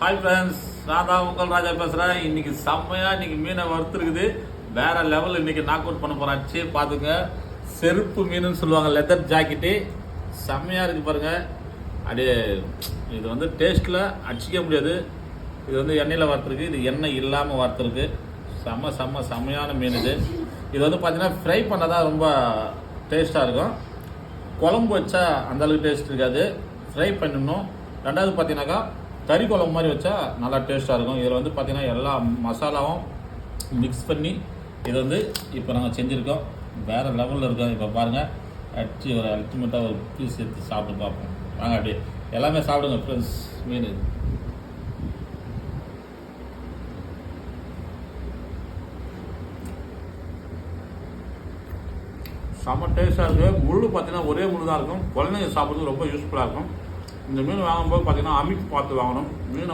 Hi friends, நான் தான் உங்கள் ராஜா பேசுகிறேன். இன்னைக்கு செம்மையாக இன்னைக்கு மீனை வறுத்துருக்குது. வேற லெவல் இன்னைக்கு நாக் அவுட் பண்ண போகிறேன். அடிச்சு பார்த்துங்க. செருப்பு மீனுன்னு சொல்லுவாங்க, லெதர் ஜாக்கெட்டு. செம்மையாக இருக்குது பாருங்க. அப்படியே இது வந்து டேஸ்ட்டில் அடிச்சிக்க முடியாது. இது வந்து எண்ணெயில் வறுத்துருக்கு, இது எண்ணெய் இல்லாமல் வறுத்துருக்கு. செம்மையான மீன் இது. இது வந்து பார்த்தீங்கன்னா ஃப்ரை பண்ணால் தான் ரொம்ப டேஸ்ட்டாக இருக்கும். குழம்பு வச்சா அந்தளவுக்கு டேஸ்ட் இருக்காது, ஃப்ரை பண்ணணும். ரெண்டாவது பார்த்தீங்கன்னாக்கா கறி குழம்பு மாதிரி வச்சா நல்லா டேஸ்ட்டாக இருக்கும். இதில் வந்து பார்த்தீங்கன்னா எல்லா மசாலாவும் மிக்ஸ் பண்ணி இது வந்து இப்போ நாங்கள் செஞ்சுருக்கோம். வேறு லெவலில் இருக்கோம். இப்போ பாருங்கள், அடிச்சு ஒரு அல்டிமேட்டாக ஒரு பீஸ் எடுத்து சாப்பிட்டு பார்ப்போம். வாங்க, அப்படியே எல்லாமே சாப்பிடுங்க ஃப்ரெண்ட்ஸ். மீன் செம்ம டேஸ்ட்டாக இருக்குது. முள் பார்த்தீங்கன்னா ஒரே முள் தான் இருக்கும். குழந்தைங்க சாப்பிட்றது ரொம்ப யூஸ்ஃபுல்லாக இருக்கும். இந்த மீன் வாங்கும்போது பார்த்தீங்கன்னா அமிக் பார்த்து வாங்கணும். மீன்